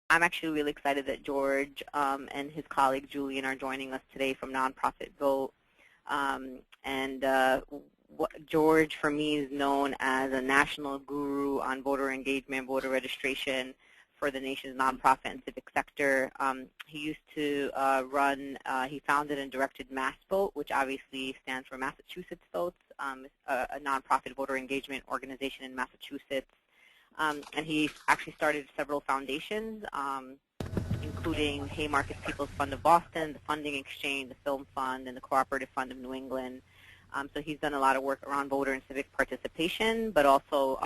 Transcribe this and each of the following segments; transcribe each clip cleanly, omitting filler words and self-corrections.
I'm actually really excited that George and his colleague Julian are joining us today from Nonprofit Vote. George, for me, is known as a national guru on voter engagement, voter registration for the nation's nonprofit and civic sector. He used to he founded and directed MassVote, which obviously stands for Massachusetts Votes, a nonprofit voter engagement organization in Massachusetts. And he actually started several foundations, including Haymarket People's Fund of Boston, the Funding Exchange, the Film Fund, and the Cooperative Fund of New England. So he's done a lot of work around voter and civic participation, but also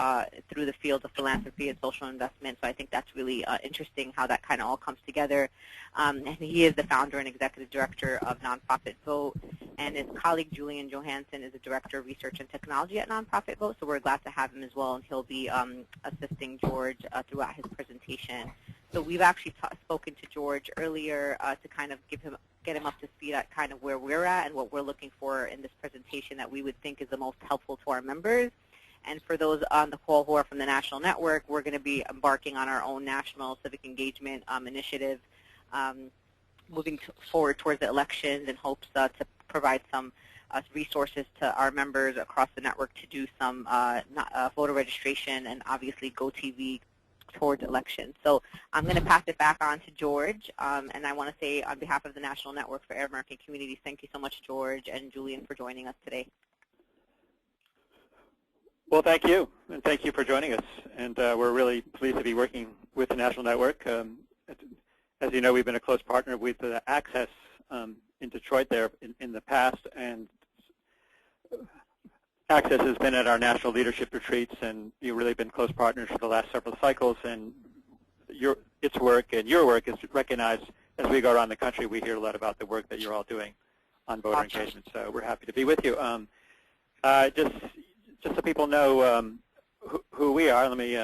through the field of philanthropy and social investment. So I think that's really interesting how that kind of all comes together. And he is the founder and executive director of Nonprofit Vote. And his colleague Julian Johansson is the director of research and technology at Nonprofit Vote. So we're glad to have him as well, and he'll be assisting George throughout his presentation. So we've actually spoken to George earlier to kind of get him up to speed at kind of where we're at and what we're looking for in this presentation that we would think is the most helpful to our members. And for those on the call who are from the national network, we're going to be embarking on our own national civic engagement initiative, moving forward towards the elections in hopes to provide some resources to our members across the network to do some voter registration and obviously GoTV towards elections. So I'm going to pass it back on to George, and I want to say on behalf of the National Network for Arab American Communities, thank you so much, George and Julian, for joining us today. Well, thank you, and thank you for joining us. And we're really pleased to be working with the National Network. As you know, we've been a close partner with Access in Detroit there in the past, and Access has been at our national leadership retreats, and you've really been close partners for the last several cycles, and its work and your work is recognized as we go around the country. We hear a lot about the work that you're all doing on voter engagement, so we're happy to be with you. Just so people know who we are, let me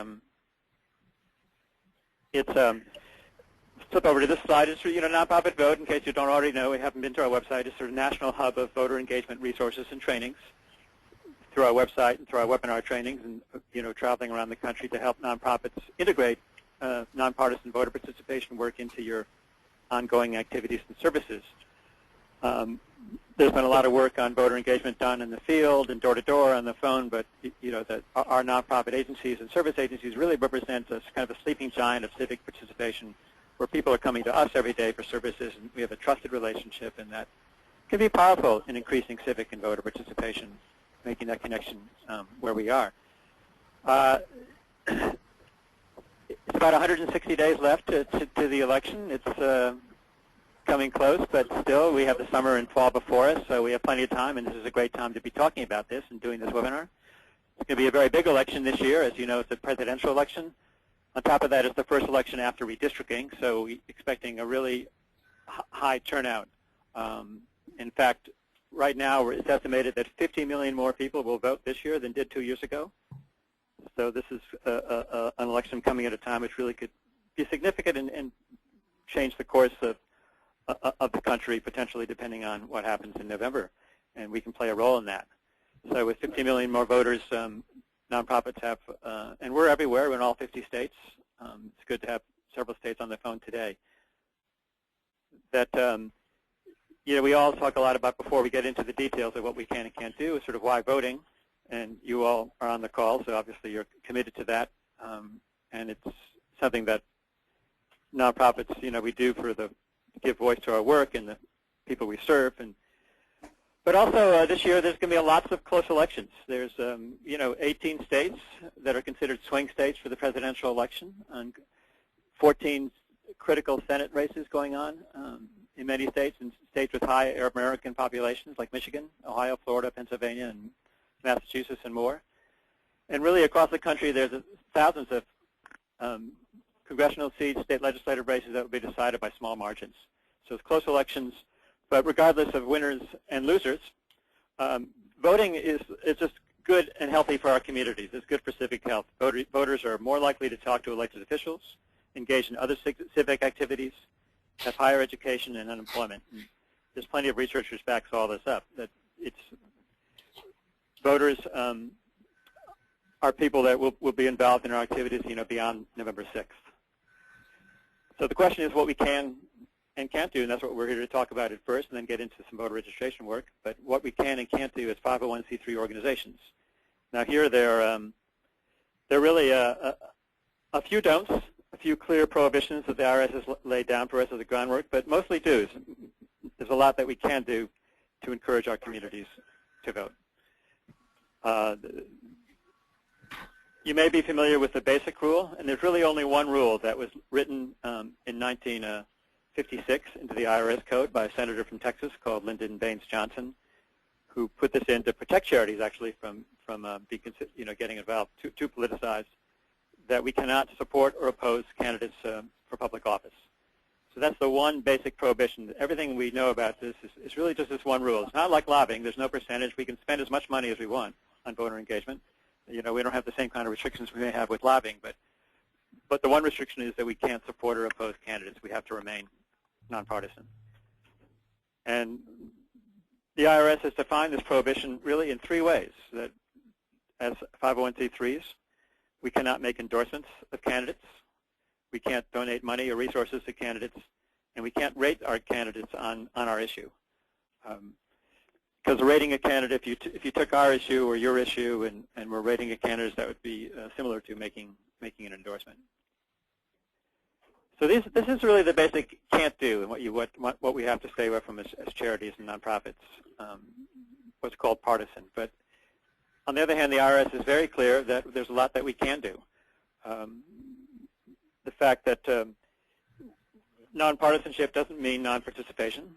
flip over to this slide. It's Nonprofit Vote, in case you don't already know, we haven't been to our website. It's sort of national hub of voter engagement resources and trainings through our website and through our webinar trainings, and traveling around the country to help nonprofits integrate nonpartisan voter participation work into your ongoing activities and services. There's been a lot of work on voter engagement done in the field and door-to-door on the phone, but our nonprofit agencies and service agencies really represent us kind of a sleeping giant of civic participation, where people are coming to us every day for services, and we have a trusted relationship, and that can be powerful in increasing civic and voter participation, making that connection where we are. It's about 160 days left to the election. It's coming close, but still we have the summer and fall before us, so we have plenty of time, and this is a great time to be talking about this and doing this webinar. It's going to be a very big election this year. As you know, it's a presidential election. On top of that, it's the first election after redistricting, so we're expecting a really high turnout. In fact, right now it's estimated that 50 million more people will vote this year than did 2 years ago. So this is an election coming at a time which really could be significant and change the course of the country, potentially, depending on what happens in November, and we can play a role in that. So with 50 million more voters, nonprofits have, and we're everywhere, we're in all 50 states. It's good to have several states on the phone today. That we all talk a lot about before we get into the details of what we can and can't do, is sort of why voting, and you all are on the call, so obviously you're committed to that, and it's something that nonprofits, we do for the give voice to our work and the people we serve. But also this year there's going to be lots of close elections. There's 18 states that are considered swing states for the presidential election, and 14 critical Senate races going on in many states, and states with high Arab American populations like Michigan, Ohio, Florida, Pennsylvania, and Massachusetts, and more. And really across the country there's thousands of congressional seats, state legislative races that will be decided by small margins. So it's close elections, but regardless of winners and losers, voting is just good and healthy for our communities. It's good for civic health. Voters are more likely to talk to elected officials, engage in other civic activities, have higher education and unemployment. And there's plenty of research which backs all this up, that voters are people that will be involved in our activities beyond November 6th. So the question is what we can and can't do, and that's what we're here to talk about at first, and then get into some voter registration work. But what we can and can't do as 501c3 organizations. Now here there are really a few don'ts, a few clear prohibitions that the IRS has laid down for us as a groundwork, but mostly do's. There's a lot that we can do to encourage our communities to vote. You may be familiar with the basic rule, and there's really only one rule that was written in 1956 into the IRS code by a senator from Texas called Lyndon Baines Johnson, who put this in to protect charities actually from getting involved too politicized, that we cannot support or oppose candidates for public office. So that's the one basic prohibition. Everything we know about this is really just this one rule. It's not like lobbying. There's no percentage. We can spend as much money as we want on voter engagement. We don't have the same kind of restrictions we may have with lobbying, but the one restriction is that we can't support or oppose candidates. We have to remain nonpartisan. And the IRS has defined this prohibition really in three ways. That as 501c3s, we cannot make endorsements of candidates. We can't donate money or resources to candidates, and we can't rate our candidates on our issue. Because rating a candidate, if you took our issue or your issue and were rating a candidate, that would be similar to making an endorsement. So this is really the basic can't do, and what we have to stay away from as charities and nonprofits. What's called partisan. But on the other hand, the IRS is very clear that there's a lot that we can do. The fact that nonpartisanship doesn't mean non-participation.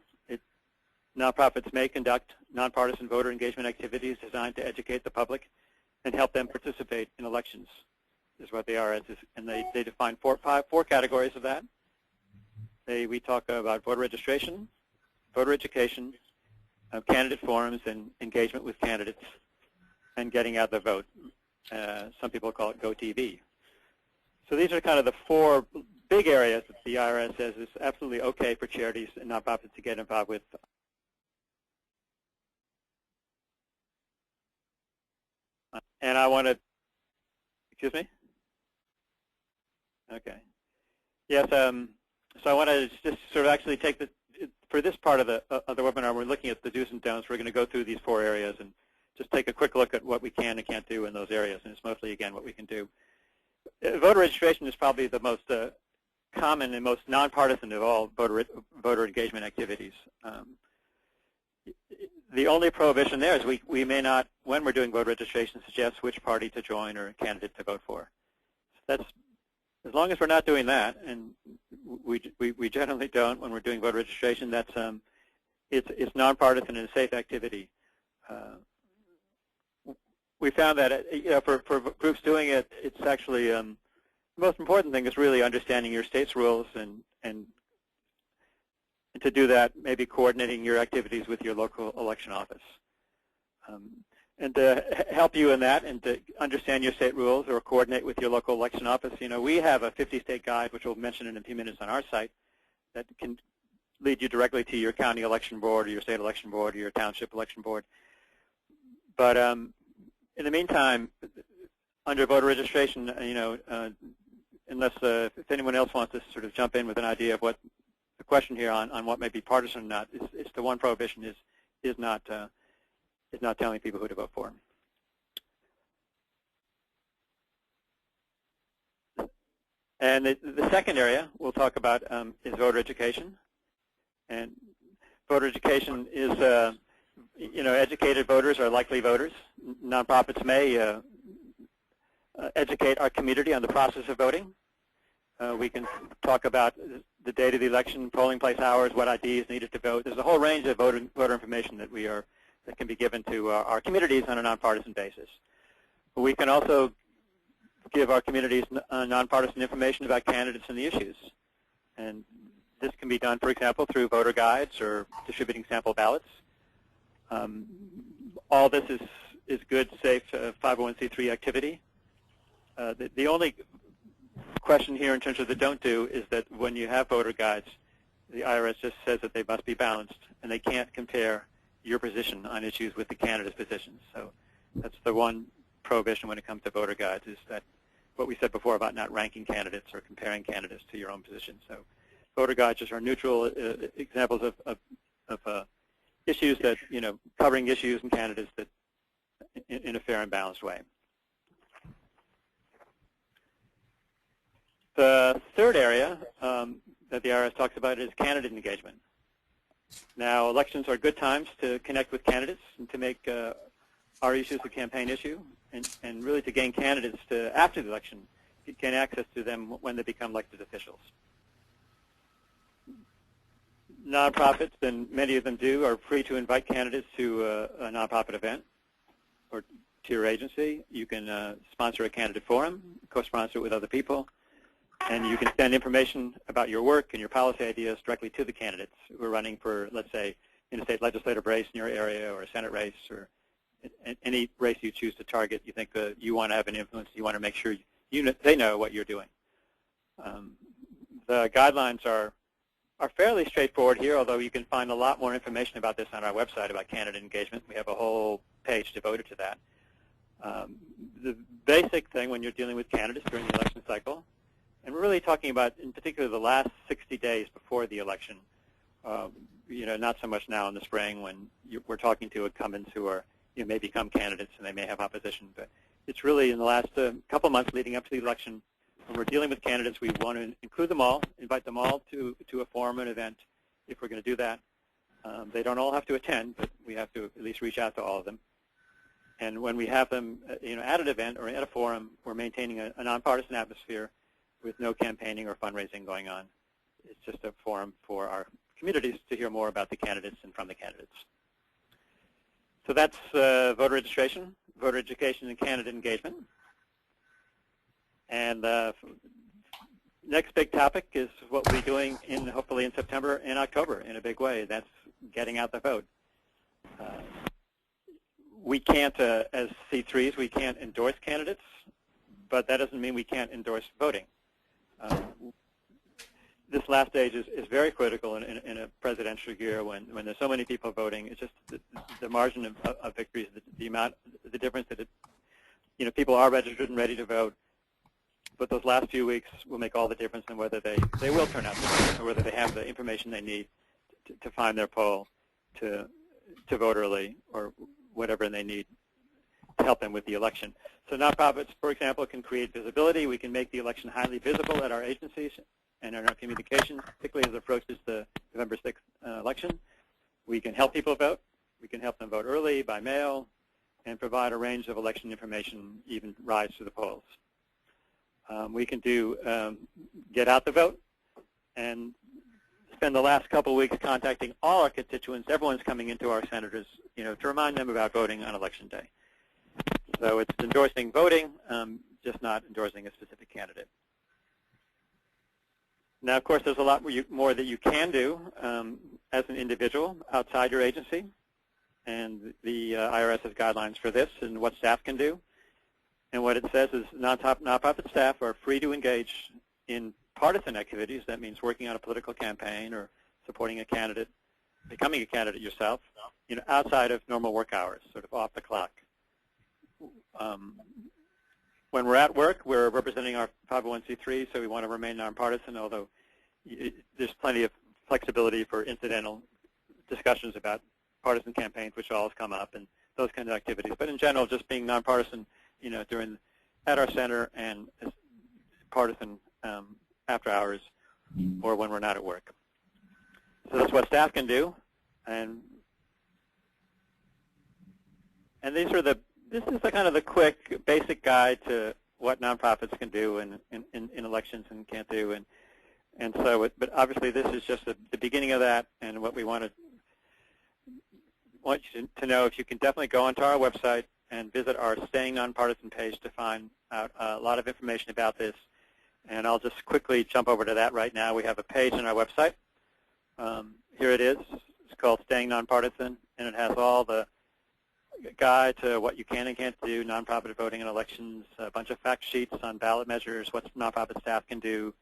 Nonprofits may conduct nonpartisan voter engagement activities designed to educate the public and help them participate in elections, is what the IRS is. And they define four categories of that. We talk about voter registration, voter education, candidate forums, and engagement with candidates, and getting out the vote. Some people call it GoTV. So these are kind of the four big areas that the IRS says is absolutely okay for charities and nonprofits to get involved with. And I want to, excuse me? Okay. Yes, so I want to just sort of actually take for this part of the webinar, we're looking at the do's and don'ts. We're going to go through these four areas and just take a quick look at what we can and can't do in those areas. And it's mostly, again, what we can do. Voter registration is probably the most common and most nonpartisan of all voter engagement activities. The only prohibition there is we may not, when we're doing voter registration, suggest which party to join or candidate to vote for. So that's, as long as we're not doing that, and we generally don't when we're doing voter registration, that's it's nonpartisan and a safe activity. We found that for groups doing it, it's actually the most important thing is really understanding your state's rules and to do that, maybe coordinating your activities with your local election office. And to help you in that and to understand your state rules or coordinate with your local election office, we have a 50-state guide, which we'll mention in a few minutes on our site, that can lead you directly to your county election board or your state election board or your township election board. But in the meantime, under voter registration, unless if anyone else wants to sort of jump in with an idea of what the question here on what may be partisan or not, it's the one prohibition is not telling people who to vote for. And the second area we'll talk about is voter education. And voter education is, educated voters are likely voters. Nonprofits may educate our community on the process of voting. We can talk about the date of the election, polling place hours, what ID is needed to vote. There's a whole range of voter information that can be given to our communities on a nonpartisan basis. We can also give our communities nonpartisan information about candidates and the issues. And this can be done, for example, through voter guides or distributing sample ballots. All this is good, safe 501c3 activity. The only question here in terms of the don't do is that when you have voter guides, the IRS just says that they must be balanced and they can't compare your position on issues with the candidate's positions. So that's the one prohibition when it comes to voter guides, is that what we said before about not ranking candidates or comparing candidates to your own position. So voter guides just are neutral examples of issues that, covering issues and candidates that in a fair and balanced way. The third area that the IRS talks about is candidate engagement. Now, elections are good times to connect with candidates and to make our issues a campaign issue, and really to gain candidates to, after the election, gain access to them when they become elected officials. Nonprofits, and many of them do, are free to invite candidates to a nonprofit event or to your agency. You can sponsor a candidate forum, co-sponsor it with other people, and you can send information about your work and your policy ideas directly to the candidates who are running for, let's say, in a state legislative race in your area or a Senate race or any race you choose to target. You think you want to have an influence. You want to make sure they know what you're doing. The guidelines are fairly straightforward here, although you can find a lot more information about this on our website about candidate engagement. We have a whole page devoted to that. The basic thing when you're dealing with candidates during the election cycle, and we're really talking about, in particular, the last 60 days before the election, not so much now in the spring when we're talking to incumbents who are, may become candidates and they may have opposition, but it's really in the last couple months leading up to the election. When we're dealing with candidates, we want to include them all, invite them all to a forum, an event, if we're going to do that. They don't all have to attend, but we have to at least reach out to all of them. And when we have them, at an event or at a forum, we're maintaining a nonpartisan atmosphere with no campaigning or fundraising going on. It's just a forum for our communities to hear more about the candidates and from the candidates. So that's voter registration, voter education, and candidate engagement. And next big topic is what we'll be doing hopefully in September and October in a big way. That's getting out the vote. We can't, as C3s, we can't endorse candidates, but that doesn't mean we can't endorse voting. This last stage is very critical in a presidential year when there's so many people voting. It's just the margin of victory, the difference that people are registered and ready to vote. But those last few weeks will make all the difference in whether they will turn out to vote or whether they have the information they need to find their poll, to vote early, or whatever they need to help them with the election. So nonprofits, for example, can create visibility. We can make the election highly visible at our agencies and in our communications, particularly as it approaches the November 6th election. We can help people vote. We can help them vote early, by mail, and provide a range of election information, even rise to the polls. We can do get out the vote and spend the last couple of weeks contacting all our constituents. Everyone's coming into our senators, to remind them about voting on Election Day. So it's endorsing voting, just not endorsing a specific candidate. Now, of course, there's a lot more that you can do as an individual outside your agency, and the IRS has guidelines for this and what staff can do. And what it says is nonprofit staff are free to engage in partisan activities. That means working on a political campaign or supporting a candidate, becoming a candidate yourself, outside of normal work hours, sort of off the clock. When we're at work, we're representing our 501c3, so we want to remain nonpartisan, although there's plenty of flexibility for incidental discussions about partisan campaigns, which always come up, and those kinds of activities. But in general, just being nonpartisan, at our center and partisan after hours or when we're not at work. So that's what staff can do, and this is the kind of the quick, basic guide to what nonprofits can do in elections and can't do, and so. But obviously, this is just the beginning of that, and what we want you to know. If you can definitely go onto our website and visit our Staying Nonpartisan page to find out a lot of information about this. And I'll just quickly jump over to that right now. We have a page on our website. Here it is. It's called Staying Nonpartisan, and it has all the guide to what you can and can't do, nonprofit voting in elections, a bunch of fact sheets on ballot measures, what nonprofit staff can do,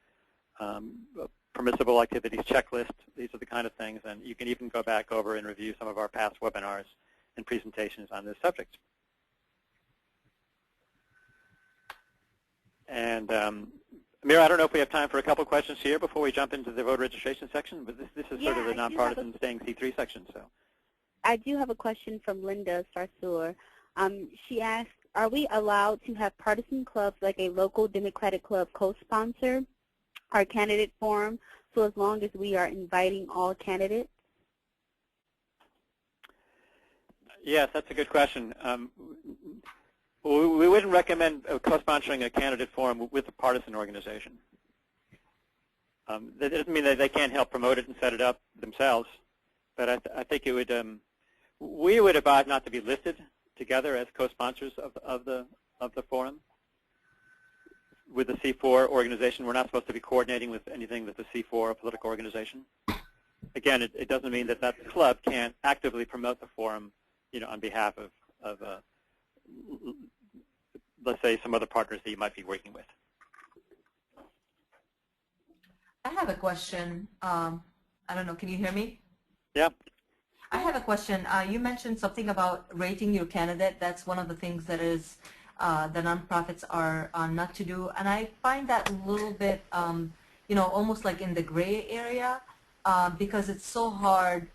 permissible activities checklist. These are the kind of things, and you can even go back over and review some of our past webinars and presentations on this subject. And Amira, I don't know if we have time for a couple questions here before we jump into the voter registration section, but this is sort of the nonpartisan staying C3 section. So I do have a question from Linda Sarsour. She asked, are we allowed to have partisan clubs like a local Democratic club co-sponsor our candidate forum, so as long as we are inviting all candidates? Yes, that's a good question. We wouldn't recommend co-sponsoring a candidate forum with a partisan organization. That doesn't mean that they can't help promote it and set it up themselves, but I think it would. We would advise not to be listed together as co-sponsors of the forum. With the C4 organization, we're not supposed to be coordinating with anything with the C4 political organization. Again, it doesn't mean that that club can't actively promote the forum, on behalf of let's say, some other partners that you might be working with. I have a question. I don't know, can you hear me? Yeah. I have a question. You mentioned something about rating your candidate. That's one of the things that is the nonprofits are not to do, and I find that a little bit, almost like in the gray area, because it's so hard.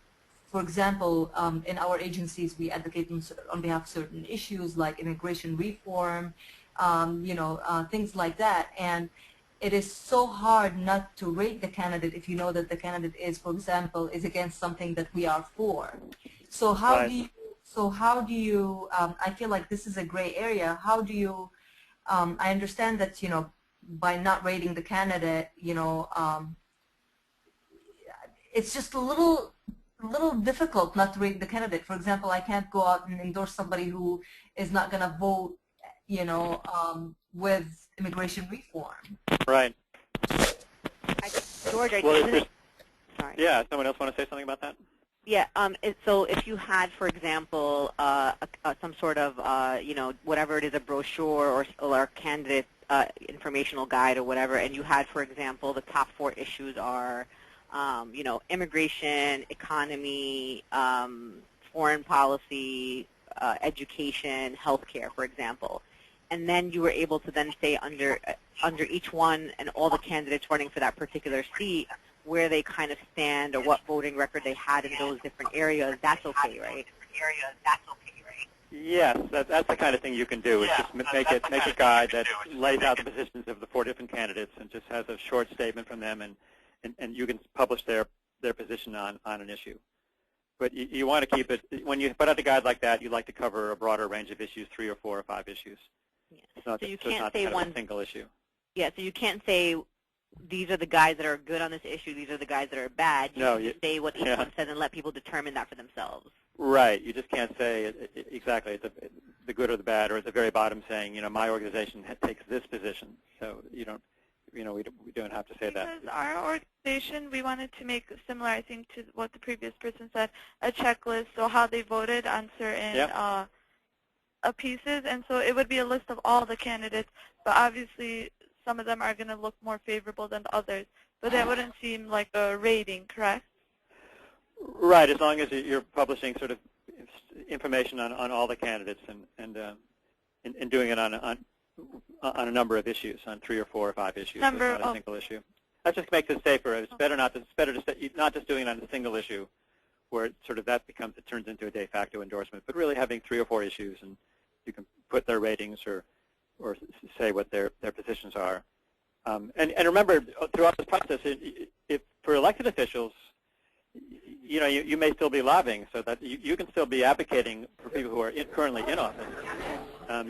For example, in our agencies, we advocate on behalf of certain issues like immigration reform, things like that, and it is so hard not to rate the candidate if you know that the candidate is, for example, is against something that we are for. So how do you, I feel like this is a gray area. How do you, I understand that, by not rating the candidate, it's just a little difficult not to rate the candidate. For example, I can't go out and endorse somebody who is not going to vote, with immigration reform. Right. George, well, sorry. Yeah, someone else want to say something about that? Yeah, so if you had, for example, some sort of, whatever it is, a brochure or a candidate informational guide or whatever, and you had, for example, the top 4 issues are, immigration, economy, foreign policy, education, healthcare, for example, and then you were able to then say under each one and all the candidates running for that particular seat where they kind of stand or what voting record they had in those different areas, that's okay, right? Yes, that's the kind of thing you can do. Is just make a guide that lays out the positions of the 4 different candidates and just has a short statement from them, and you can publish their position on an issue. But you want to keep it, when you put out a guide like that, you like to cover a broader range of issues, 3 or 4 or 5 issues. Yeah. So you can't say one single issue. Yeah, so you can't say these are the guys that are good on this issue, these are the guys that are bad. You can just say what each one says and let people determine that for themselves. Right. You just can't say exactly the good or the bad, or at the very bottom saying, my organization takes this position. So we don't have to say that. Because our organization, we wanted to make similar, I think, to what the previous person said, a checklist, so how they voted on certain pieces, and so it would be a list of all the candidates, but obviously some of them are going to look more favorable than others, but that wouldn't seem like a rating, correct? Right, as long as you're publishing sort of information on all the candidates and doing it on a number of issues, on 3 or 4 or 5 issues, not a single issue. That just makes it safer. It's better not just doing it on a single issue, where it sort of it turns into a de facto endorsement, but really having 3 or 4 issues, and you can put their ratings or say what their positions are. And remember, throughout this process, if for elected officials, you may still be lobbying, so that you can still be advocating for people who are currently in office.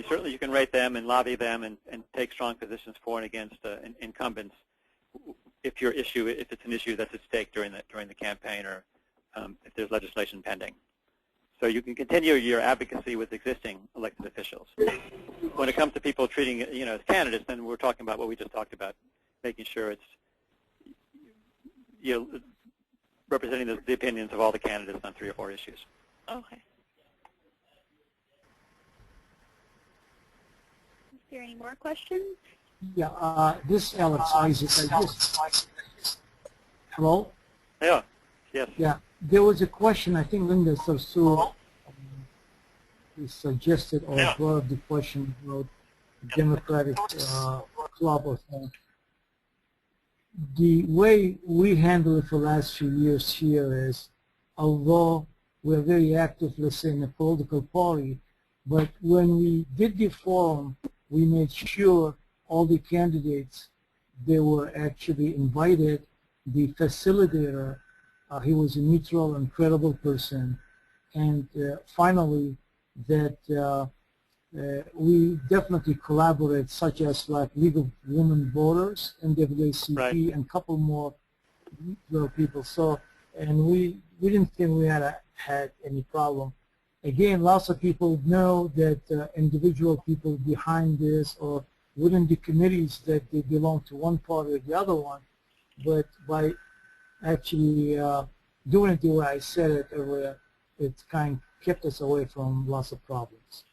Certainly you can rate them and lobby them and take strong positions for and against incumbents if it's an issue that's at stake during the campaign, or if there's legislation pending. So you can continue your advocacy with existing elected officials. When it comes to people treating as candidates, then we're talking about what we just talked about, making sure it's representing the opinions of all the candidates on 3 or 4 issues. Okay. Is there any more questions? Yeah, this is Alex Isaac. Hello? Yeah. Yes. Yeah, there was a question, I think Linda Sarsour suggested or brought up the question about Democratic club or thing. The way we handle it for the last few years here is, although we're very active, let's say, in a political party, but when we did the forum, we made sure all the candidates, they were actually invited. The facilitator, he was a neutral and credible person. And finally, that we definitely collaborate, such as like League of Women Voters, NAACP, Right. and a couple more people. So, and we didn't think we had any problem. Again, lots of people know that individual people behind this or within the committees that they belong to one party or the other one, but by actually doing it the way I said it earlier, it kind of kept us away from lots of problems.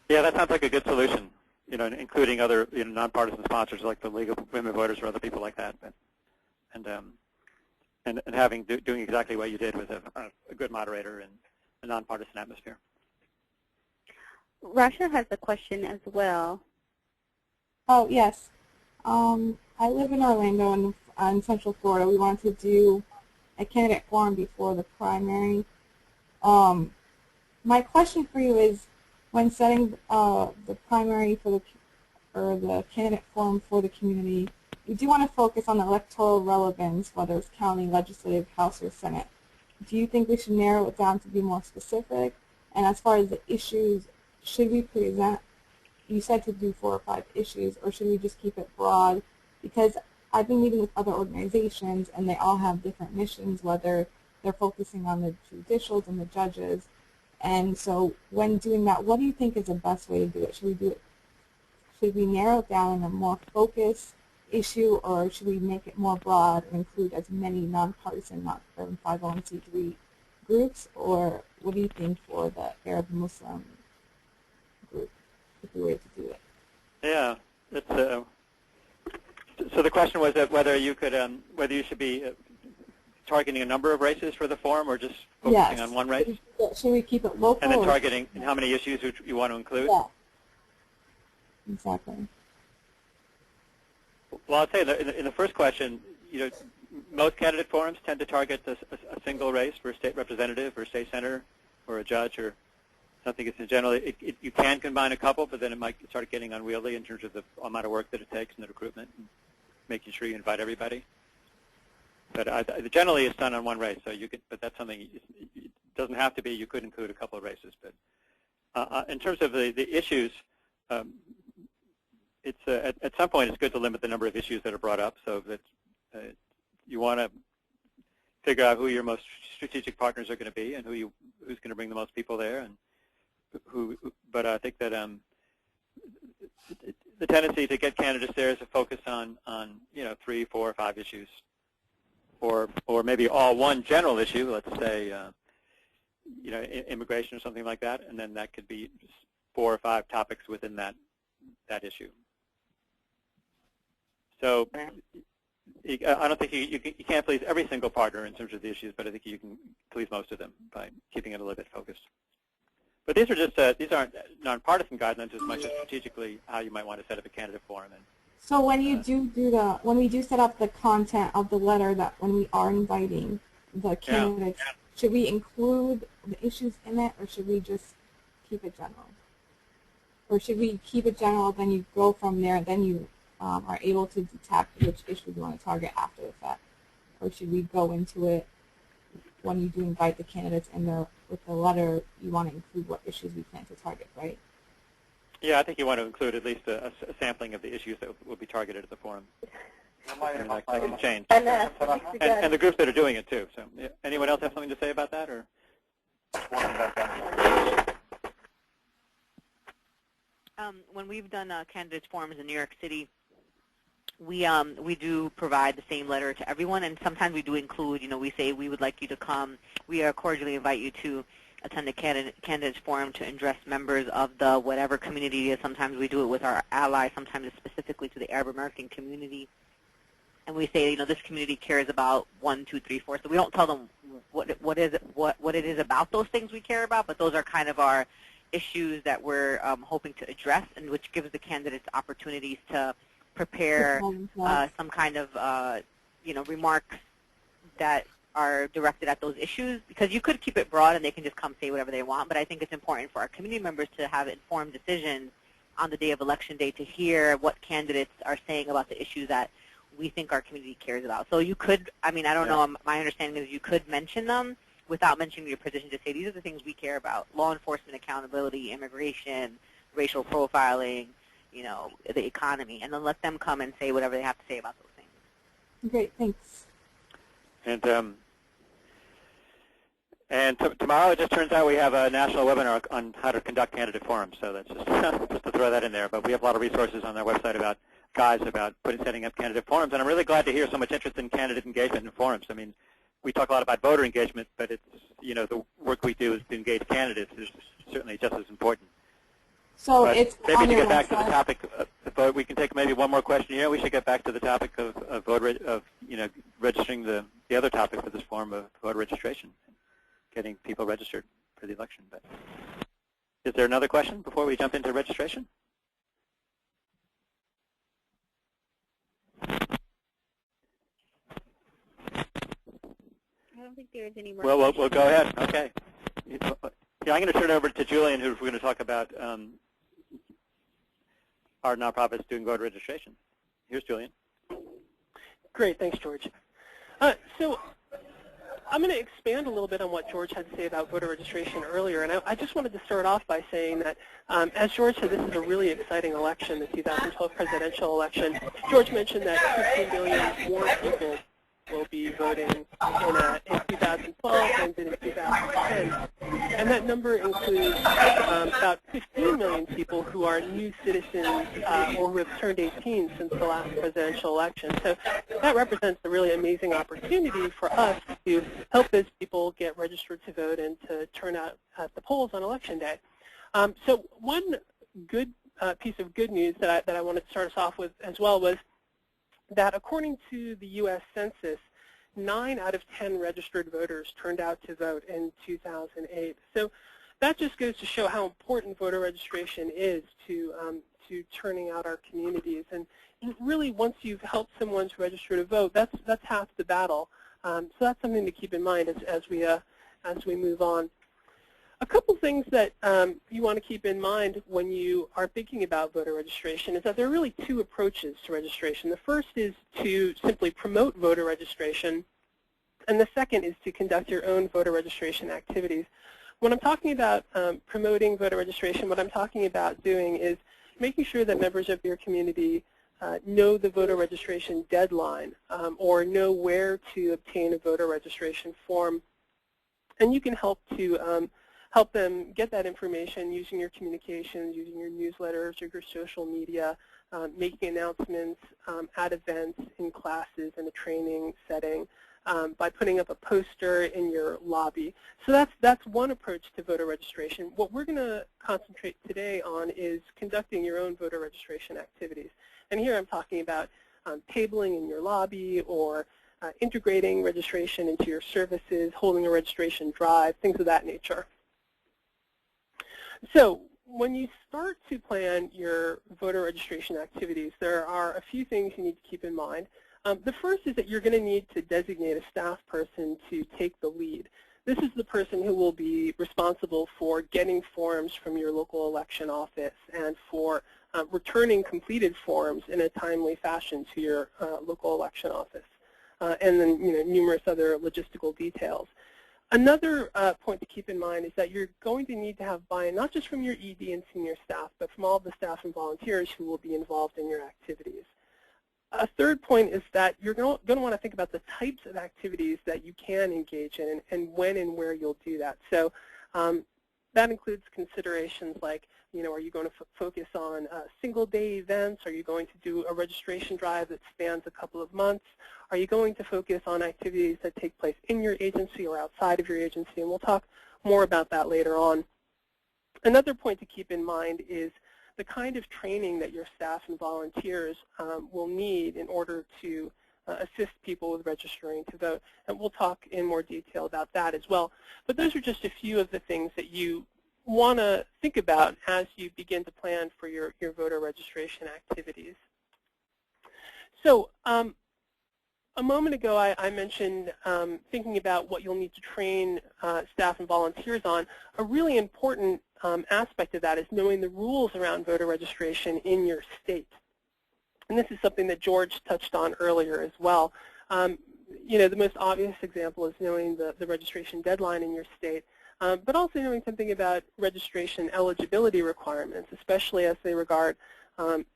Yeah, that sounds like a good solution, you know, including other, you know, nonpartisan sponsors like the League of Women Voters or other people like that. And doing exactly what you did with a good moderator and a nonpartisan atmosphere. Rasha has a question as well. Oh, yes. I live in Orlando and in Central Florida. We wanted to do a candidate forum before the primary. My question for you is, when setting the primary for the candidate forum for the community, we do want to focus on the electoral relevance, whether it's county, legislative, House, or Senate. Do you think we should narrow it down to be more specific? And as far as the issues, should we present, you said to do 4 or 5 issues, or should we just keep it broad? Because I've been meeting with other organizations, and they all have different missions, whether they're focusing on the judicials and the judges. And so when doing that, what do you think is the best way to do it? Should we narrow it down in a more focused issue, or should we make it more broad and include as many nonpartisan, not 501c3 groups? Or what do you think for the Arab Muslim group, if we were to do it? Yeah, it's, so the question was that whether you could, whether you should be targeting a number of races for the forum, or just focusing on one race? Should we keep it local? And then targeting how many issues you want to include? Yeah. Exactly. Well, I'd say in the first question, you know, most candidate forums tend to target a single race for a state representative or state senator or a judge or something. It's generally, you can combine a couple, but then it might start getting unwieldy in terms of the amount of work that it takes and the recruitment and making sure you invite everybody. But generally, it's done on one race, so you could. But that's something. It doesn't have to be. You could include a couple of races. But in terms of the issues, it's at some point it's good to limit the number of issues that are brought up, so that you want to figure out who your most strategic partners are going to be and who's going to bring the most people there, and who. But I think that the tendency to get candidates there is to focus on 3, 4, 5 issues. Or maybe all one general issue, let's say, immigration or something like that, and then that could be 4 or 5 topics within that issue. So I don't think you can't please every single partner in terms of the issues, but I think you can please most of them by keeping it a little bit focused. But these are just these aren't nonpartisan guidelines as much as strategically how you might want to set up a candidate forum. And so when you when we do set up the content of the letter, that when we are inviting the candidates, should we include the issues in it, or should we just keep it general? Or should we keep it general, then you go from there, and then you are able to detect which issue you want to target after the fact? Or should we go into it when you do invite the candidates in there with the letter, you want to include what issues we plan to target, right? Yeah, I think you want to include at least a sampling of the issues that will be targeted at the forum. And that can change. And the groups that are doing it, too. So, anyone else have something to say about that? Or when we've done candidates forums in New York City, we do provide the same letter to everyone, and sometimes we do include, we say we would like you to come. We cordially invite you to attend the candidates forum to address members of the whatever community it is. Sometimes we do it with our allies. Sometimes it's specifically to the Arab American community. And we say, this community cares about 1, 2, 3, 4. So we don't tell them what it is about those things we care about, but those are kind of our, issues that we're hoping to address, and which gives the candidates opportunities to prepare some kind of remarks that are directed at those issues, because you could keep it broad and they can just come say whatever they want, but I think it's important for our community members to have informed decisions on the day of Election Day, to hear what candidates are saying about the issues that we think our community cares about. So you could, I mean, I don't know, my understanding is you could mention them without mentioning your position, to say these are the things we care about: law enforcement accountability, immigration, racial profiling, the economy, and then let them come and say whatever they have to say about those things. Great, thanks. And tomorrow, it just turns out we have a national webinar on how to conduct candidate forums. So that's just, just to throw that in there. But we have a lot of resources on our website about setting up candidate forums. And I'm really glad to hear so much interest in candidate engagement in forums. I mean, we talk a lot about voter engagement, but it's, the work we do is to engage candidates is certainly just as important. So but it's maybe on to your get back website. to the topic of vote, we can take maybe one more question here. We should get back to the topic of registering the other topic for this form of voter registration, getting people registered for the election. But is there another question before we jump into registration? I don't think there's any more. Well, we'll go ahead. Okay. Yeah, I'm going to turn it over to Julian, who's going to talk about our nonprofits doing voter registration. Here's Julian. Great, thanks, George. So I'm going to expand a little bit on what George had to say about voter registration earlier, and I just wanted to start off by saying that, as George said, this is a really exciting election, the 2012 presidential election. George mentioned that 15 million more people will be voting in 2012 than did in 2010. And that number includes about 15 million people who are new citizens or who have turned 18 since the last presidential election. So that represents a really amazing opportunity for us to help those people get registered to vote and to turn out at the polls on Election Day. So one good piece of good news that I wanted to start us off with as well was that according to the U.S. Census, 9 out of 10 registered voters turned out to vote in 2008. So that just goes to show how important voter registration is to turning out our communities. And really, once you've helped someone to register to vote, that's half the battle. So that's something to keep in mind as we move on. A couple things that you want to keep in mind when you are thinking about voter registration is that there are really two approaches to registration. The first is to simply promote voter registration, and the second is to conduct your own voter registration activities. When I'm talking about promoting voter registration, what I'm talking about doing is making sure that members of your community know the voter registration deadline or know where to obtain a voter registration form. And you can help to help them get that information using your communications, using your newsletters or your social media, making announcements at events, in classes, in a training setting, by putting up a poster in your lobby. So that's one approach to voter registration. What we're going to concentrate today on is conducting your own voter registration activities. And here I'm talking about tabling in your lobby or integrating registration into your services, holding a registration drive, things of that nature. So when you start to plan your voter registration activities, there are a few things you need to keep in mind. The first is that you're going to need to designate a staff person to take the lead. This is the person who will be responsible for getting forms from your local election office and for returning completed forms in a timely fashion to your local election office, and then numerous other logistical details. Another point to keep in mind is that you're going to need to have buy-in not just from your ED and senior staff, but from all the staff and volunteers who will be involved in your activities. A third point is that you're going to want to think about the types of activities that you can engage in and when and where you'll do that. So that includes considerations like, are you going to focus on single-day events? Are you going to do a registration drive that spans a couple of months? Are you going to focus on activities that take place in your agency or outside of your agency? And we'll talk more about that later on. Another point to keep in mind is the kind of training that your staff and volunteers will need in order to assist people with registering to vote. And we'll talk in more detail about that as well. But those are just a few of the things that you want to think about as you begin to plan for your voter registration activities. So a moment ago, I mentioned thinking about what you'll need to train staff and volunteers on. A really important aspect of that is knowing the rules around voter registration in your state. And this is something that George touched on earlier as well. The most obvious example is knowing the registration deadline in your state, but also knowing something about registration eligibility requirements, especially as they regard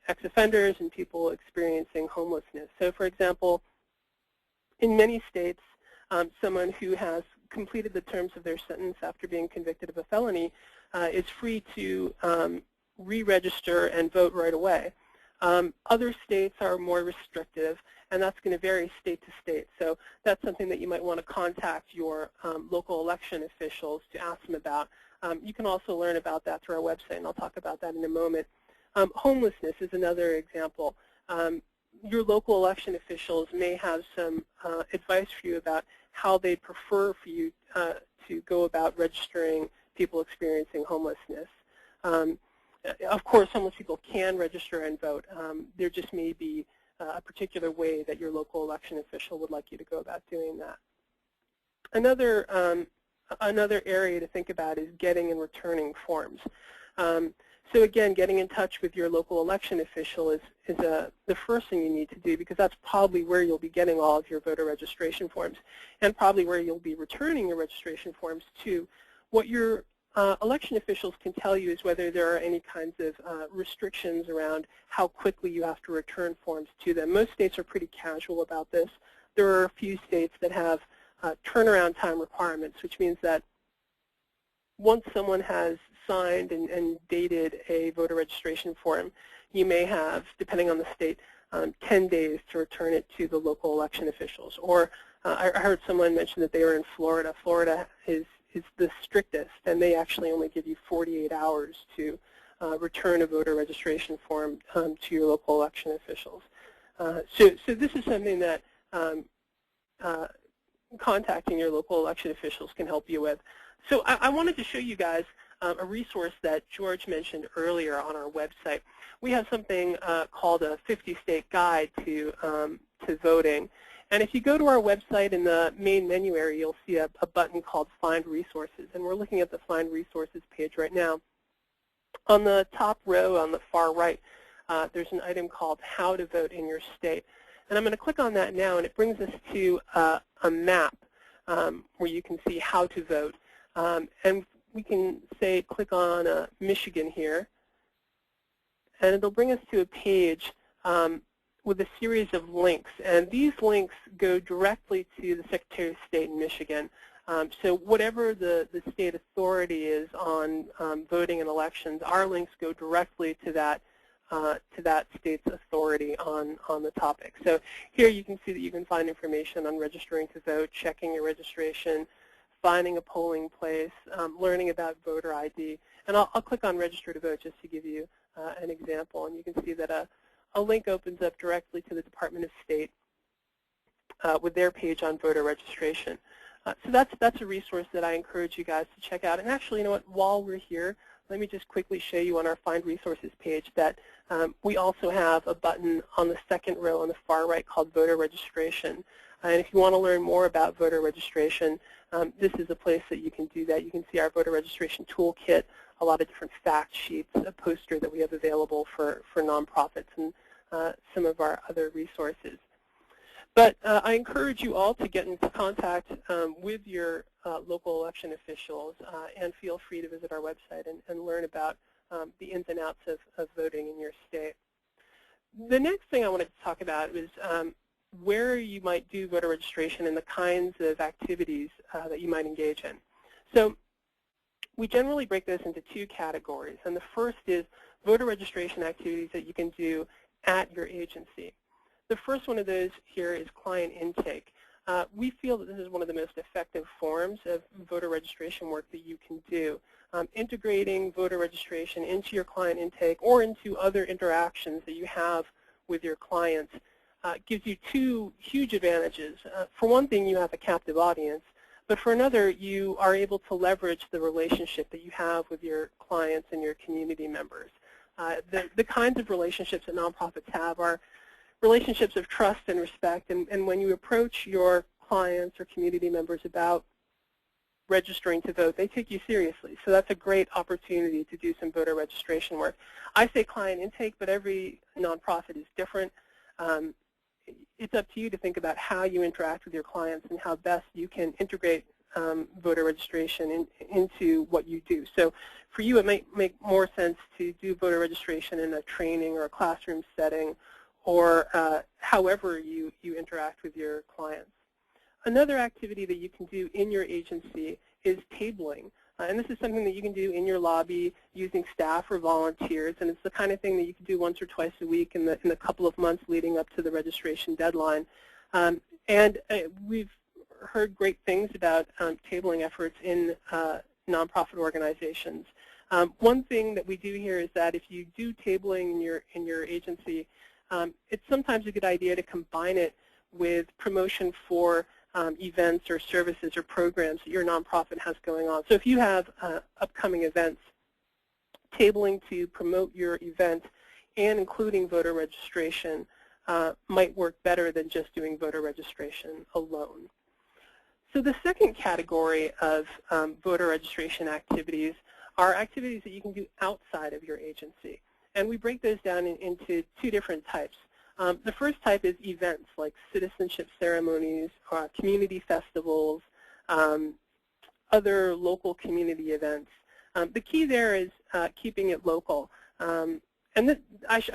ex-offenders and people experiencing homelessness. So, for example, in many states, someone who has completed the terms of their sentence after being convicted of a felony is free to re-register and vote right away. Other states are more restrictive, and that's going to vary state to state. So that's something that you might want to contact your local election officials to ask them about. You can also learn about that through our website, and I'll talk about that in a moment. Homelessness is another example. Your local election officials may have some advice for you about how they prefer for you to go about registering people experiencing homelessness. Of course, homeless people can register and vote. There just may be a particular way that your local election official would like you to go about doing that. Another area to think about is getting and returning forms. So again, getting in touch with your local election official is the first thing you need to do, because that's probably where you'll be getting all of your voter registration forms, and probably where you'll be returning your registration forms to. What your election officials can tell you is whether there are any kinds of restrictions around how quickly you have to return forms to them. Most states are pretty casual about this. There are a few states that have turnaround time requirements, which means that once someone has signed and dated a voter registration form, you may have, depending on the state, 10 days to return it to the local election officials. Or I heard someone mention that they were in Florida. Florida is the strictest, and they actually only give you 48 hours to return a voter registration form to your local election officials. So this is something that contacting your local election officials can help you with. So I wanted to show you guys a resource that George mentioned earlier on our website. We have something called a 50-state guide to voting. And if you go to our website, in the main menu area, you'll see a button called Find Resources. And we're looking at the Find Resources page right now. On the top row on the far right, there's an item called How to Vote in Your State. And I'm going to click on that now, and it brings us to a map where you can see how to vote. And we can say click on Michigan here, and it'll bring us to a page with a series of links. And these links go directly to the Secretary of State in Michigan. So whatever the state authority is on voting and elections, our links go directly to that state's authority on the topic. So here you can see that you can find information on registering to vote, checking your registration, finding a polling place, learning about voter ID. And I'll click on Register to Vote just to give you an example. And you can see that a link opens up directly to the Department of State with their page on voter registration. So that's a resource that I encourage you guys to check out. And actually, you know what, while we're here, let me just quickly show you on our Find Resources page that we also have a button on the second row on the far right called Voter Registration. And if you want to learn more about voter registration, this is a place that you can do that. You can see our voter registration toolkit, a lot of different fact sheets, a poster that we have available for nonprofits, and some of our other resources. But I encourage you all to get into contact with your local election officials, and feel free to visit our website and learn about the ins and outs of voting in your state. The next thing I wanted to talk about is where you might do voter registration and the kinds of activities that you might engage in. So we generally break this into two categories. And the first is voter registration activities that you can do at your agency. The first one of those here is client intake. We feel that this is one of the most effective forms of voter registration work that you can do. Integrating voter registration into your client intake or into other interactions that you have with your clients gives you two huge advantages. For one thing, you have a captive audience, But for another, you are able to leverage the relationship that you have with your clients and your community members. The kinds of relationships that nonprofits have are relationships of trust and respect, and when you approach your clients or community members about registering to vote, they take you seriously. So that's a great opportunity to do some voter registration work. I say client intake, but every nonprofit is different. It's up to you to think about how you interact with your clients and how best you can integrate voter registration into what you do. So for you, it might make more sense to do voter registration in a training or a classroom setting, or however you interact with your clients. Another activity that you can do in your agency is tabling. And this is something that you can do in your lobby using staff or volunteers, and it's the kind of thing that you can do once or twice a week in the couple of months leading up to the registration deadline. We've heard great things about tabling efforts in nonprofit organizations. One thing that we do here is that if you do tabling in your agency, it's sometimes a good idea to combine it with promotion for events or services or programs that your nonprofit has going on. So if you have upcoming events, tabling to promote your event and including voter registration might work better than just doing voter registration alone. So the second category of voter registration activities are activities that you can do outside of your agency. And we break those down into two different types. The first type is events like citizenship ceremonies, community festivals, other local community events. The key there is keeping it local. I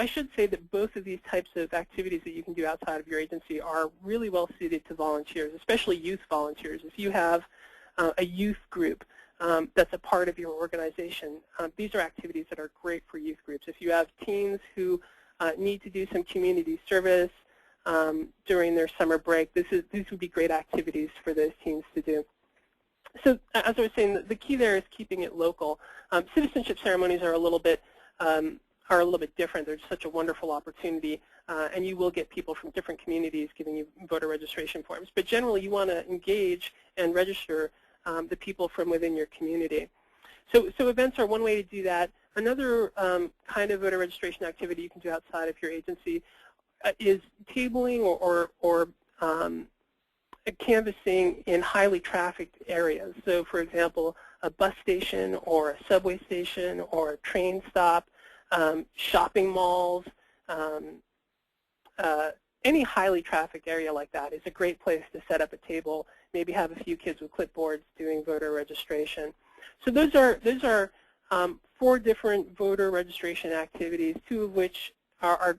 should say that both of these types of activities that you can do outside of your agency are really well suited to volunteers, especially youth volunteers. If you have a youth group that's a part of your organization, these are activities that are great for youth groups. If you have teens who need to do some community service during their summer break, these would be great activities for those teens to do. So as I was saying, the key there is keeping it local. Citizenship ceremonies are a little bit different. They're such a wonderful opportunity, and you will get people from different communities giving you voter registration forms. But generally, you want to engage and register the people from within your community. So events are one way to do that. Another kind of voter registration activity you can do outside of your agency is tabling or canvassing in highly trafficked areas. So for example, a bus station or a subway station or a train stop, shopping malls, any highly trafficked area like that is a great place to set up a table, maybe have a few kids with clipboards doing voter registration. So those are 4 different voter registration activities, 2 of which are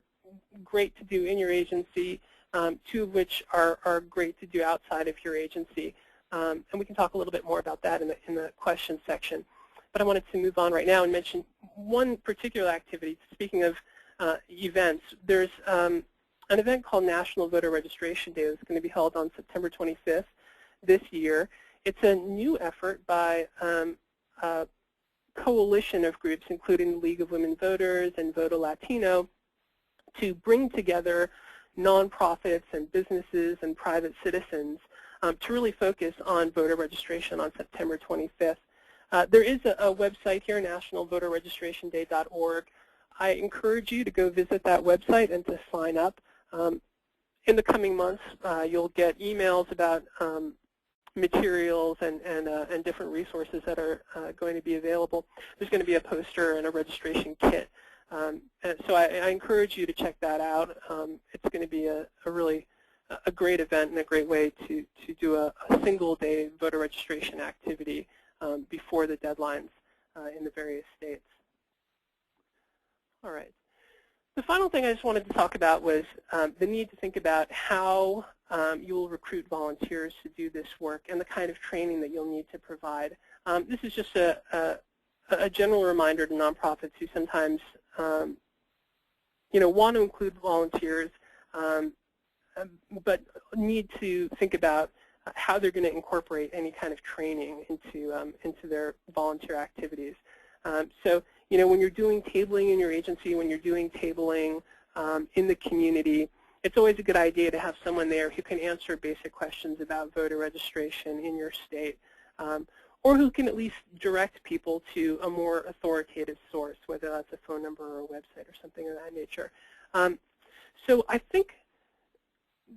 great to do in your agency, 2 of which are great to do outside of your agency. And we can talk a little bit more about that in the question section. But I wanted to move on right now and mention one particular activity. Speaking of events, there's an event called National Voter Registration Day that's going to be held on September 25th this year. It's a new effort by a coalition of groups, including the League of Women Voters and Voto Latino, to bring together nonprofits and businesses and private citizens to really focus on voter registration on September 25th. There is a website here, nationalvoterregistrationday.org. I encourage you to go visit that website and to sign up. In the coming months, you'll get emails about materials and different resources that are going to be available. There's going to be a poster and a registration kit. So I encourage you to check that out. It's going to be a really great event and a great way to do a single-day voter registration activity before the deadlines in the various states. All right. The final thing I just wanted to talk about was the need to think about how you will recruit volunteers to do this work and the kind of training that you'll need to provide. This is just a general reminder to nonprofits who sometimes want to include volunteers, but need to think about how they're going to incorporate any kind of training into their volunteer activities. So, when you're doing tabling in your agency, when you're doing tabling in the community, it's always a good idea to have someone there who can answer basic questions about voter registration in your state, or who can at least direct people to a more authoritative source, whether that's a phone number or a website or something of that nature. So I think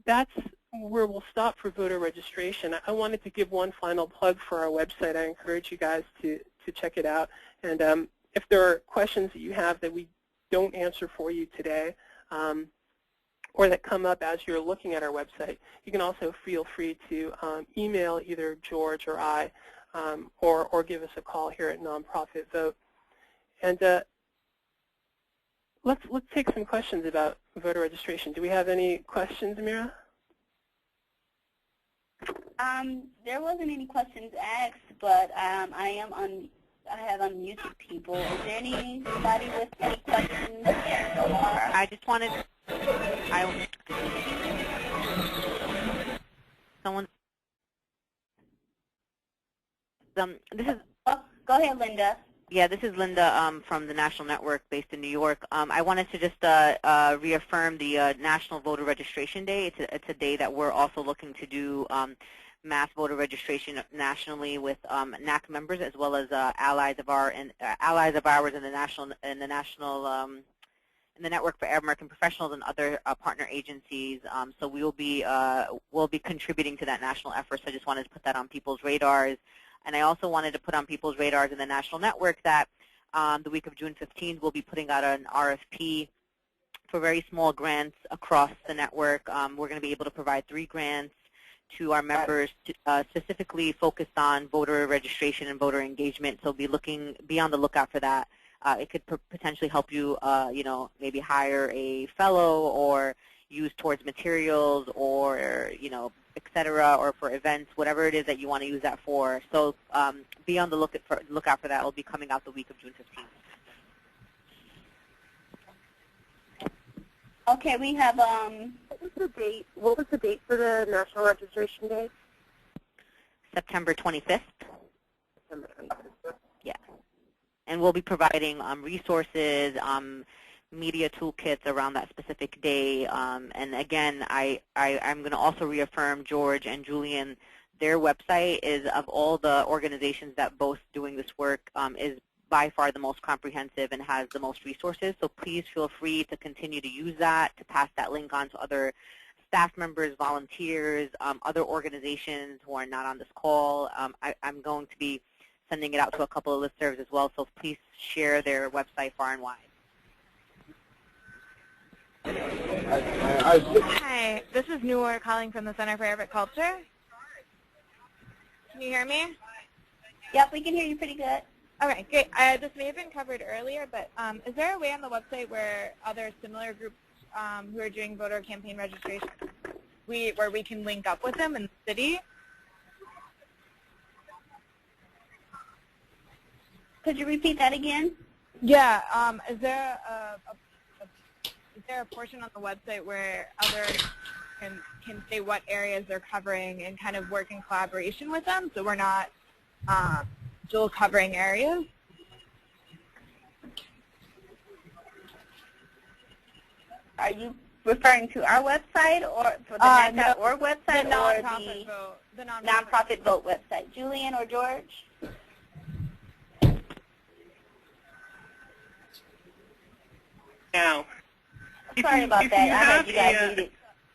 that's where we'll stop for voter registration. I wanted to give one final plug for our website. I encourage you guys to check it out. And if there are questions that you have that we don't answer for you today, or that come up as you're looking at our website, you can also feel free to email either George or I, or give us a call here at Nonprofit Vote. And let's take some questions about voter registration. Do we have any questions, Amira? There wasn't any questions asked, but I have unmuted people. Is there anybody with any questions? I just wanted, this is, Oh, go ahead, Linda. yeah, this is Linda from the National Network based in New York. I wanted to just reaffirm the National Voter Registration Day. It's a day that we're also looking to do mass voter registration nationally with NAC members as well as allies of ours in the Network for American Professionals and other partner agencies. So we'll be contributing to that national effort. So I just wanted to put that on people's radars. And I also wanted to put on people's radars in the national network that the week of June 15th, we'll be putting out an RFP for very small grants across the network. We're going to be able to provide 3 grants to our members specifically focused on voter registration and voter engagement. So be on the lookout for that. It could potentially help you, maybe hire a fellow or use towards materials or, et cetera, or for events, whatever it is that you want to use that for. So be on the lookout for that. It will be coming out the week of June 15th. Okay, we have, What was the date for the National Registration Day? September 25th. September 25th. Yeah. And we'll be providing resources, media toolkits around that specific day. And again, I'm going to also reaffirm George and Julian. Their website is, of all the organizations that both doing this work, is by far the most comprehensive and has the most resources. So please feel free to continue to use that, to pass that link on to other staff members, volunteers, other organizations who are not on this call. I'm going to be sending it out to a couple of listservs as well, so please share their website far and wide. Hi, this is Noor calling from the Center for Arabic Culture. Can you hear me? Yep, we can hear you pretty good. Okay, great. This may have been covered earlier, but is there a way on the website where other similar groups who are doing voter campaign registration, where we can link up with them in the city? Could you repeat that again? Yeah. Is there a portion on the website where others can say what areas they're covering and kind of work in collaboration with them, so we're not dual covering areas? Are you referring to our website or for the NAC.org website or the Nonprofit Vote website? Julian or George? Now, Sorry about that. I heard you guys need it.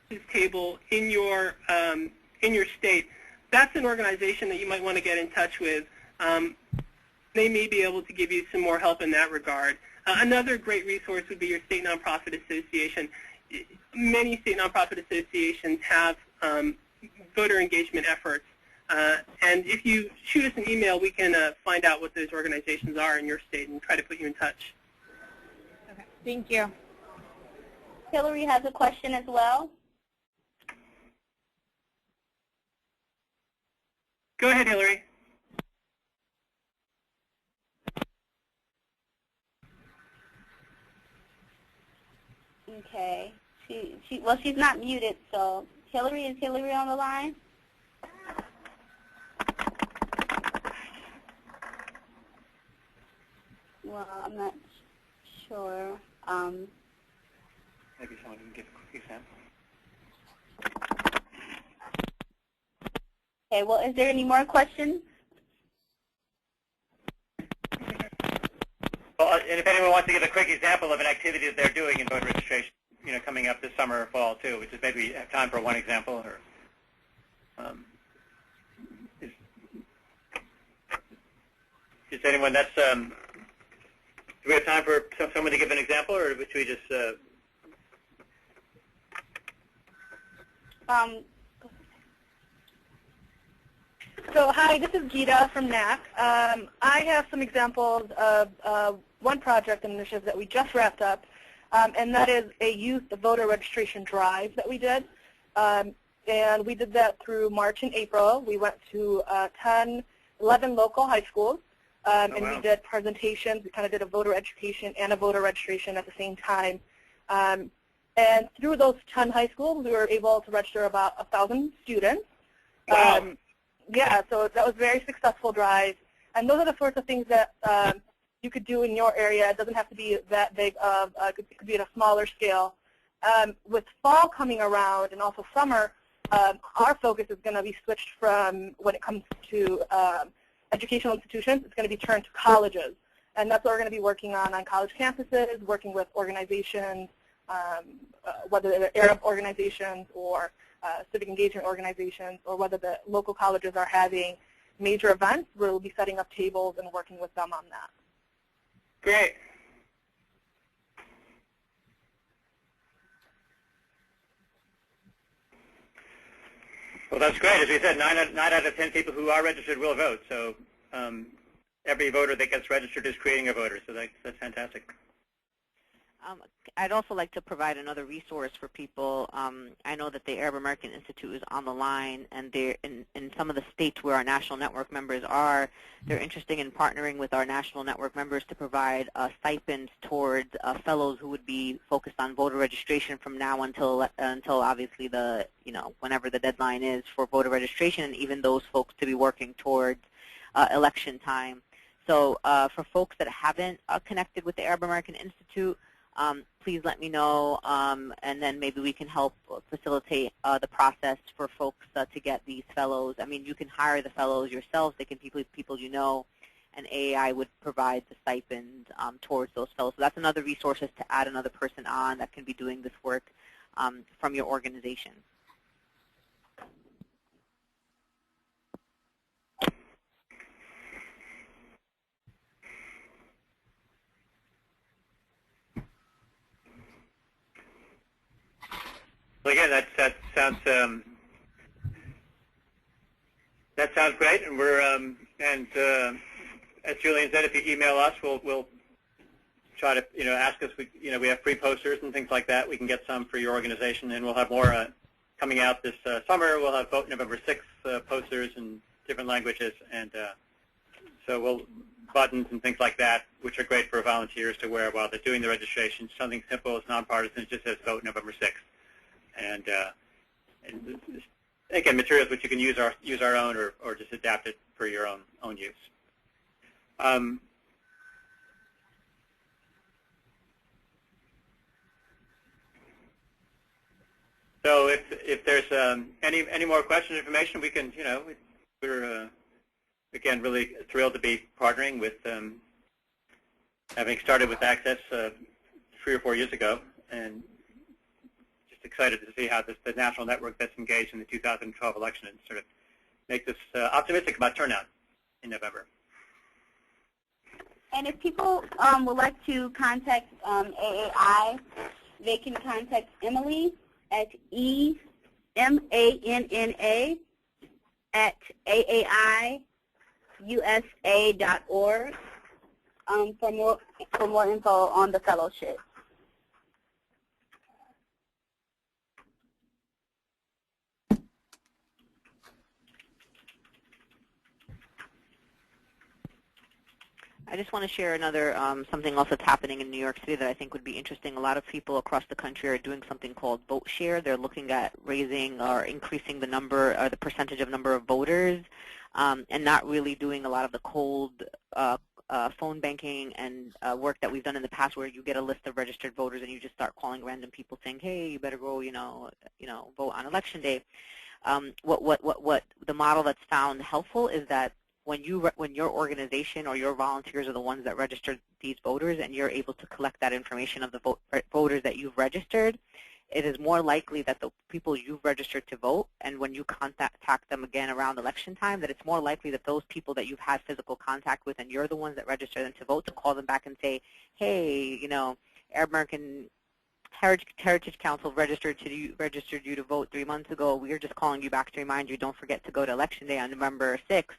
This table in your state, that's an organization that you might want to get in touch with. They may be able to give you some more help in that regard. Another great resource would be your state nonprofit association. Many state nonprofit associations have voter engagement efforts. And if you shoot us an email, we can find out what those organizations are in your state and try to put you in touch. Okay, thank you. Hillary has a question as well. Go ahead, Hillary. Okay. Well, she's not muted, so Hillary, is Hillary on the line? Well, I'm not sure. Maybe someone can give a quick example. Okay, well, is there any more questions? Well, and if anyone wants to give a quick example of an activity that they're doing in voter registration, coming up this summer or fall too, which is maybe have time for one example, or is anyone that's do we have time for someone to give an example, or should we just So hi, this is Gita from NAC. I have some examples of one project initiative that we just wrapped up, and that is a youth voter registration drive that we did. And we did that through March and April. We went to 11 local high schools, and we did presentations. We kind of did a voter education and a voter registration at the same time. And through those 10 high schools, we were able to register about 1,000 students. Wow. Yeah, so that was a very successful drive. And those are the sorts of things that you could do in your area. It doesn't have to be that big of, it could be at a smaller scale. With fall coming around and also summer, our focus is going to be switched from, when it comes to educational institutions, it's going to be turned to colleges. And that's what we're going to be working on college campuses, working with organizations, whether they're Arab organizations or civic engagement organizations, or whether the local colleges are having major events, we'll be setting up tables and working with them on that. Great. Well, that's great. As we said, 9 out of 10 people who are registered will vote. So every voter that gets registered is creating a voter. So that's fantastic. I'd also like to provide another resource for people. I know that the Arab American Institute is on the line, and they're in some of the states where our national network members are, they're interested in partnering with our national network members to provide stipends towards fellows who would be focused on voter registration from now until obviously whenever the deadline is for voter registration, and even those folks to be working towards election time. So for folks that haven't connected with the Arab American Institute, please let me know, and then maybe we can help facilitate the process for folks to get these fellows. I mean, you can hire the fellows yourselves. They can be people you know, and AAI would provide the stipend towards those fellows. So that's another resource, is to add another person on that can be doing this work from your organization. Well, again, that sounds great, and we're as Julian said, if you email us, we'll try to ask us. We have free posters and things like that. We can get some for your organization, and we'll have more coming out this summer. We'll have Vote November 6th posters in different languages, and so buttons and things like that, which are great for volunteers to wear while they're doing the registration. Something simple, it's nonpartisan. It just says Vote November 6th. And again, materials which you can use our own, or just adapt it for your own use. So if there's any more questions or information, we can we're again really thrilled to be partnering with having started with Access 3 or 4 years ago, and excited to see how the national network that's engaged in the 2012 election and sort of make this optimistic about turnout in November. And if people would like to contact AAI, they can contact Emily at EMANNA@aaiusa.org for more info on the fellowship. I just want to share another something else that's happening in New York City that I think would be interesting. A lot of people across the country are doing something called Vote Share. They're looking at raising or increasing the number or the percentage of number of voters, and not really doing a lot of the cold phone banking and work that we've done in the past, where you get a list of registered voters and you just start calling random people saying, "Hey, you better go, vote on election day." What the model that's found helpful is that when your organization or your volunteers are the ones that registered these voters, and you're able to collect that information of the voters that you've registered, it is more likely that the people you've registered to vote, and when you contact them again around election time, that it's more likely that those people that you've had physical contact with and you're the ones that registered them to vote, to call them back and say, "Hey, Arab American Heritage Council registered you to vote 3 months ago. We're just calling you back to remind you, don't forget to go to Election Day on November 6th."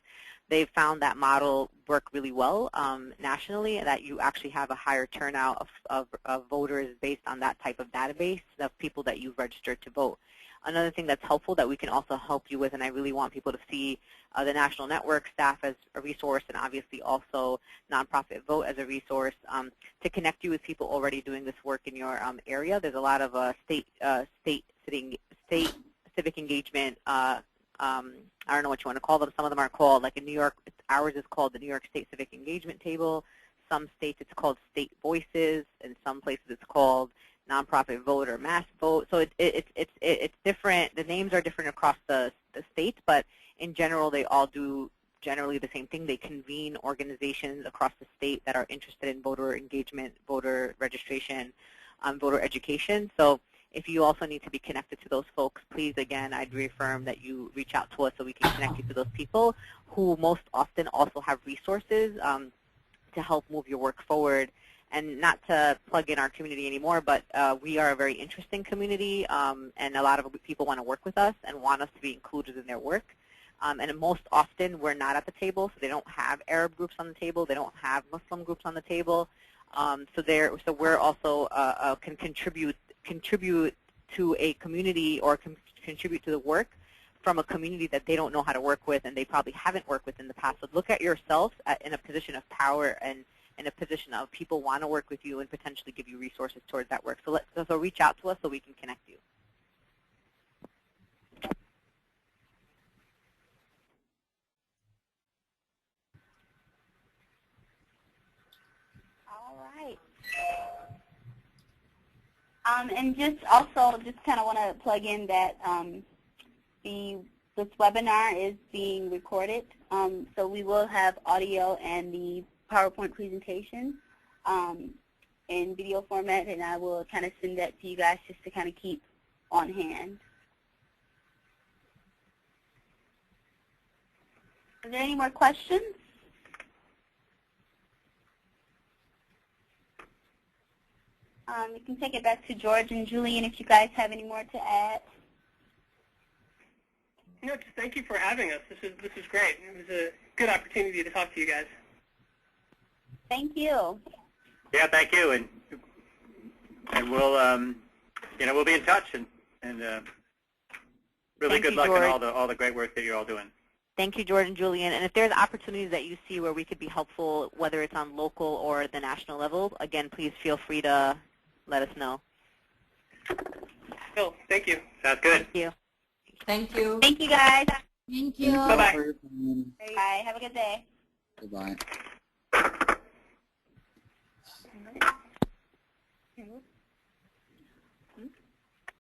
They've found that model work really well nationally, that you actually have a higher turnout of voters based on that type of database of people that you've registered to vote. Another thing that's helpful that we can also help you with, and I really want people to see the National Network staff as a resource, and obviously also Nonprofit Vote as a resource, to connect you with people already doing this work in your area. There's a lot of state civic engagement. I don't know what you want to call them. Some of them are called, like in New York, ours is called the New York State Civic Engagement Table. Some states it's called State Voices. In some places it's called Nonprofit Vote or Mass Vote. So it's different. The names are different across the states, but in general they all do generally the same thing. They convene organizations across the state that are interested in voter engagement, voter registration, voter education. So if you also need to be connected to those folks, please, again, I'd reaffirm that you reach out to us so we can connect you to those people who most often also have resources to help move your work forward. And not to plug in our community anymore, but we are a very interesting community, and a lot of people want to work with us and want us to be included in their work. And most often we're not at the table, so they don't have Arab groups on the table, they don't have Muslim groups on the table. So we're also can contribute to a community, or contribute to the work from a community that they don't know how to work with and they probably haven't worked with in the past. So look at yourself in a position of power and in a position of people want to work with you and potentially give you resources towards that work. So reach out to us so we can connect you. All right. And just kind of want to plug in that this webinar is being recorded, so we will have audio and the PowerPoint presentation in video format, and I will kind of send that to you guys just to kind of keep on hand. Are there any more questions? You can take it back to George and Julian if you guys have any more to add. No, just thank you for having us. This is great. It was a good opportunity to talk to you guys. Thank you. Yeah, thank you, and we'll we'll be in touch, and really good luck in all the great work that you're all doing. Thank you, George and Julian. And if there's opportunities that you see where we could be helpful, whether it's on local or the national level, again, please feel free to let us know. Cool. Thank you. Sounds good. Thank you. Thank you. Thank you, guys. Thank you. Bye-bye. Bye. Have a good day. Goodbye.